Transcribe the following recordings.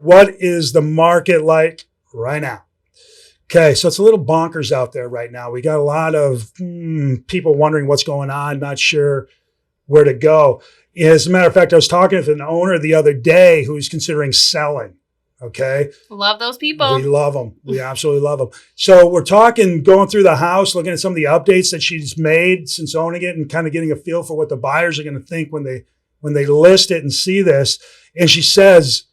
What is the market like right now? Okay, so it's a little bonkers out there right now. We got a lot of people wondering what's going on, not sure where to go. As a matter of fact, I was talking with an owner the other day who's considering selling. Okay. Love those people. We love them. We absolutely love them. So we're talking, going through the house, looking at some of the updates that she's made since owning it and kind of getting a feel for what the buyers are going to think when they list it and see this. And she says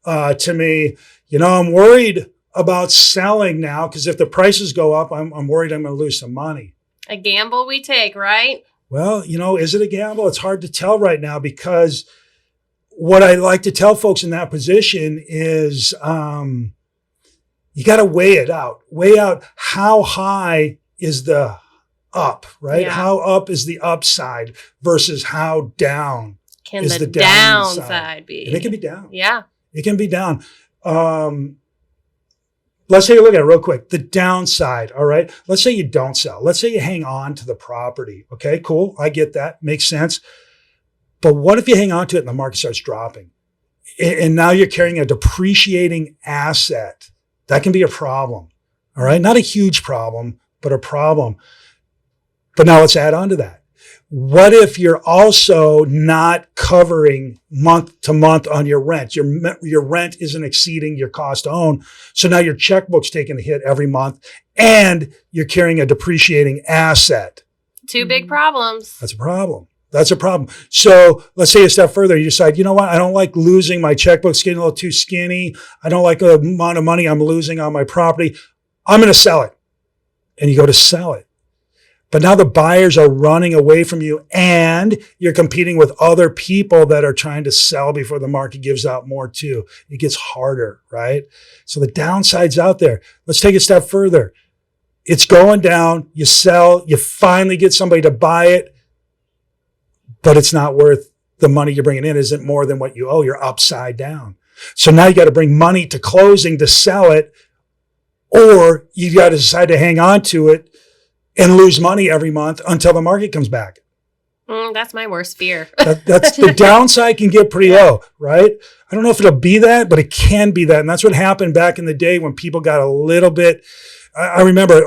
to me, I'm worried about selling now because if the prices go up, I'm worried I'm going to lose some money. A gamble we take, right? Well, is it a gamble? It's hard to tell right now because what I like to tell folks in that position is you got to weigh it out. Weigh out how high is the up, right? Yeah. How up is the upside versus how down Can is the the downside. downside be? And it can be down. Yeah. It can be down. Let's take a look at it real quick. The downside, all right? Let's say you don't sell. Let's say you hang on to the property. Okay, cool. I get that. Makes sense. But what if you hang on to it and the market starts dropping? And now you're carrying a depreciating asset. That can be a problem, all right? Not a huge problem, but a problem. But now let's add on to that. What if you're also not covering month to month on your rent? Your rent isn't exceeding your cost to own. So now your checkbook's taking a hit every month and you're carrying a depreciating asset. Two big problems. That's a problem. That's a problem. So let's say a step further. You decide, you know what? I don't like losing my checkbook's getting a little too skinny. I don't like the amount of money I'm losing on my property. I'm going to sell it. And you go to sell it. But now the buyers are running away from you and you're competing with other people that are trying to sell before the market gives out more too. It gets harder, right? So the downside's out there. Let's take a step further. It's going down. You sell. You finally get somebody to buy it, but it's not worth the money you're bringing in. Isn't more than what you owe. You're upside down. So now you got to bring money to closing to sell it, or you got to decide to hang on to it and lose money every month until the market comes back. That's my worst fear. That's the downside can get pretty low, right? I don't know if it'll be that, but it can be that. And that's what happened back in the day when people got a little bit, I remember,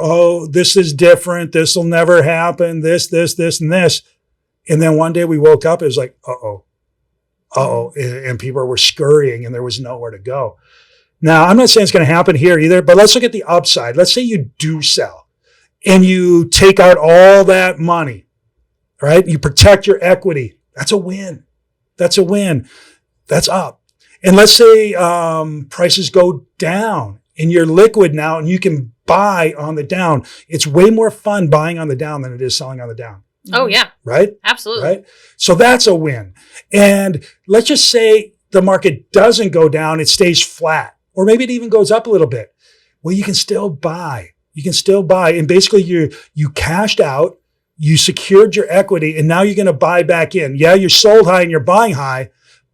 this is different. This will never happen. This, and this. And then one day we woke up, it was like, and people were scurrying and there was nowhere to go. Now, I'm not saying it's going to happen here either, but let's look at the upside. Let's say you do sell. And you take out all that money, right? You protect your equity. That's a win. That's a win. That's up. And let's say prices go down and you're liquid now and you can buy on the down. It's way more fun buying on the down than it is selling on the down. Oh, yeah. Right? Absolutely. Right? So that's a win. And let's just say the market doesn't go down. It stays flat. Or maybe it even goes up a little bit. Well, you can still buy. You can still buy. And basically you cashed out, you secured your equity, and now you're going to buy back in. Yeah, you're sold high and you're buying high,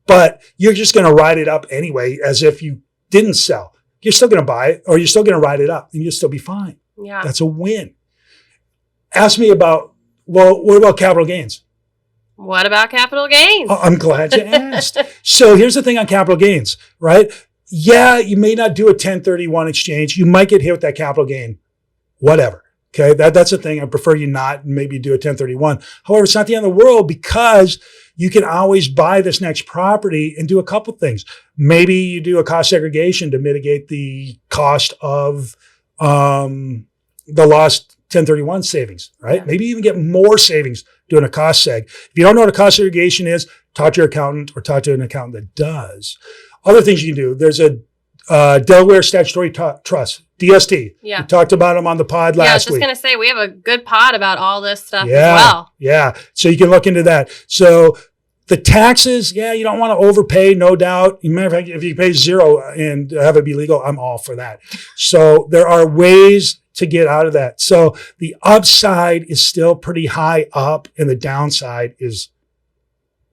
but you're just going to ride it up anyway, as if you didn't sell. You're still going to buy it, or you're still going to ride it up and you'll still be fine. Yeah. That's a win. Ask me about, what about capital gains? What about capital gains? I'm glad you asked. So here's the thing on capital gains, right? Yeah, you may not do a 1031 exchange. You might get hit with that capital gain. Whatever. Okay. That's the thing. I prefer you not maybe do a 1031. However, it's not the end of the world because you can always buy this next property and do a couple things. Maybe you do a cost segregation to mitigate the cost of the lost 1031 savings, right? Yeah. Maybe you even get more savings doing a cost seg. If you don't know what a cost segregation is, talk to your accountant or talk to an accountant that does. Other things you can do. There's a Delaware Statutory Trust, DST. Yeah. We talked about them on the pod last week. Yeah, I was just going to say, we have a good pod about all this stuff as well. Yeah. So you can look into that. So the taxes, you don't want to overpay, no doubt. Matter of fact, if you pay zero and have it be legal, I'm all for that. So there are ways to get out of that. So the upside is still pretty high up and the downside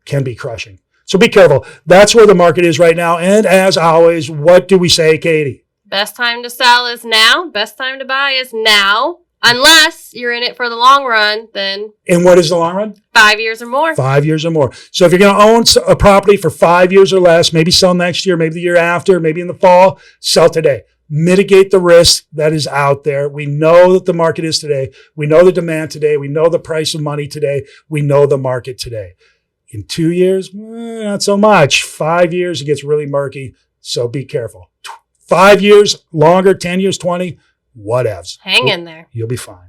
can be crushing. So be careful. That's where the market is right now. And as always, what do we say, Katie? Best time to sell is now. Best time to buy is now. Unless you're in it for the long run, then And what is the long run? 5 years or more. 5 years or more. So if you're going to own a property for 5 years or less, maybe sell next year, maybe the year after, maybe in the fall, sell today. Mitigate the risk that is out there. We know that the market is today. We know the demand today. We know the price of money today. We know the market today. In 2 years, not so much. 5 years, it gets really murky. So be careful. 5 years, longer, 10 years, 20, whatevs. Hang in there. You'll be fine.